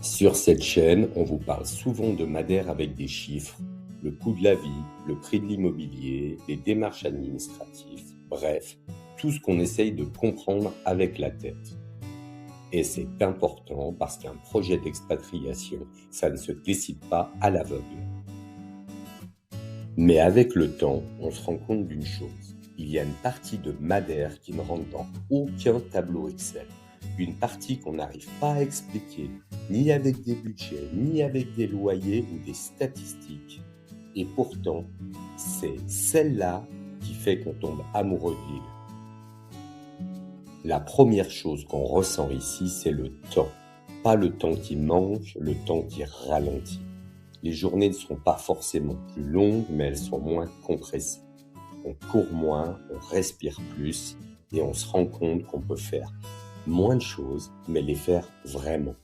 Sur cette chaîne, on vous parle souvent de Madère avec des chiffres, le coût de la vie, le prix de l'immobilier, les démarches administratives, bref, tout ce qu'on essaye de comprendre avec la tête. Et c'est important parce qu'un projet d'expatriation, ça ne se décide pas à l'aveugle. Mais avec le temps, on se rend compte d'une chose. Il y a une partie de Madère qui ne rentre dans aucun tableau Excel. Une partie qu'on n'arrive pas à expliquer, ni avec des budgets, ni avec des loyers ou des statistiques. Et pourtant, c'est celle-là qui fait qu'on tombe amoureux de l'île. La première chose qu'on ressent ici, c'est le temps. Pas le temps qui manque, le temps qui ralentit. Les journées ne sont pas forcément plus longues, mais elles sont moins compressées. On court moins, on respire plus et on se rend compte qu'on peut faire moins de choses, mais les faire vraiment.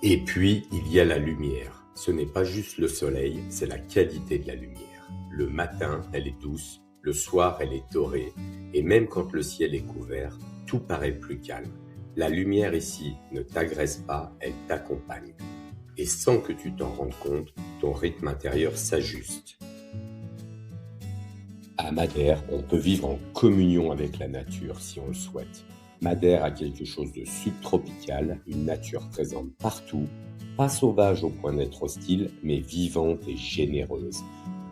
Et puis, il y a la lumière. Ce n'est pas juste le soleil, c'est la qualité de la lumière. Le matin, elle est douce, le soir, elle est dorée, et même quand le ciel est couvert, tout paraît plus calme. La lumière ici ne t'agresse pas, elle t'accompagne. Et sans que tu t'en rendes compte, ton rythme intérieur s'ajuste. À Madère, on peut vivre en communion avec la nature si on le souhaite. Madère a quelque chose de subtropical, une nature présente partout, pas sauvage au point d'être hostile, mais vivante et généreuse.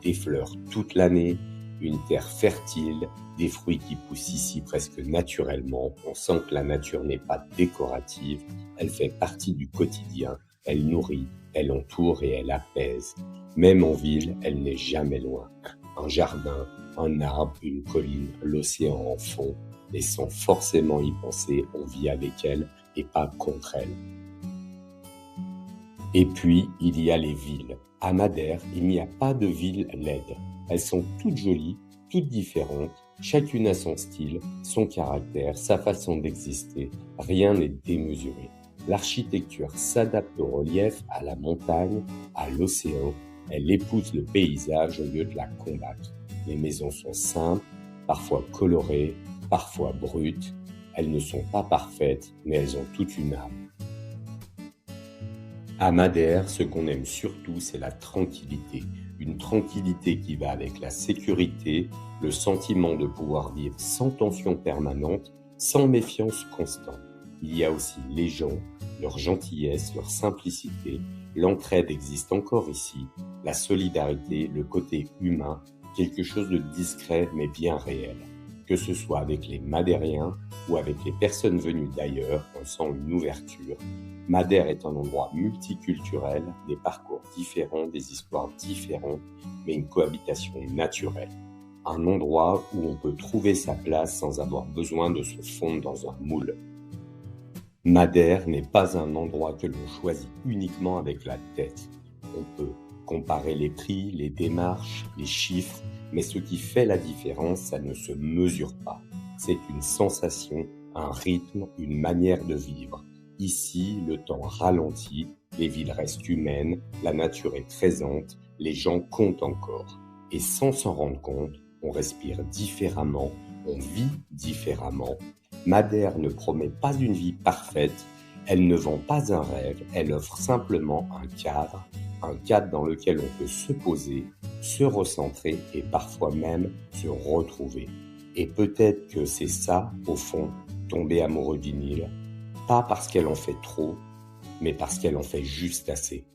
Des fleurs toute l'année, une terre fertile, des fruits qui poussent ici presque naturellement. On sent que la nature n'est pas décorative, elle fait partie du quotidien, elle nourrit, elle entoure et elle apaise. Même en ville, elle n'est jamais loin. Un jardin, un arbre, une colline, l'océan en fond, et sans forcément y penser, on vit avec elle et pas contre elle. Et puis, il y a les villes. À Madère, il n'y a pas de ville laide. Elles sont toutes jolies, toutes différentes, chacune a son style, son caractère, sa façon d'exister. Rien n'est démesuré. L'architecture s'adapte au relief, à la montagne, à l'océan. Elle épouse le paysage au lieu de la combattre. Les maisons sont simples, parfois colorées, parfois brutes. Elles ne sont pas parfaites, mais elles ont toute une âme. À Madère, ce qu'on aime surtout, c'est la tranquillité. Une tranquillité qui va avec la sécurité, le sentiment de pouvoir vivre sans tension permanente, sans méfiance constante. Il y a aussi les gens, leur gentillesse, leur simplicité. L'entraide existe encore ici, la solidarité, le côté humain, quelque chose de discret mais bien réel. Que ce soit avec les Madériens ou avec les personnes venues d'ailleurs, on sent une ouverture. Madère est un endroit multiculturel, des parcours différents, des histoires différentes, mais une cohabitation naturelle. Un endroit où on peut trouver sa place sans avoir besoin de se fondre dans un moule. Madère n'est pas un endroit que l'on choisit uniquement avec la tête. On peut comparer les prix, les démarches, les chiffres, mais ce qui fait la différence, ça ne se mesure pas. C'est une sensation, un rythme, une manière de vivre. Ici, le temps ralentit, les villes restent humaines, la nature est présente, les gens comptent encore. Et sans s'en rendre compte, on respire différemment, on vit différemment. Madère ne promet pas une vie parfaite, elle ne vend pas un rêve, elle offre simplement un cadre dans lequel on peut se poser, se recentrer et parfois même se retrouver. Et peut-être que c'est ça, au fond, tomber amoureux d'une île, pas parce qu'elle en fait trop, mais parce qu'elle en fait juste assez.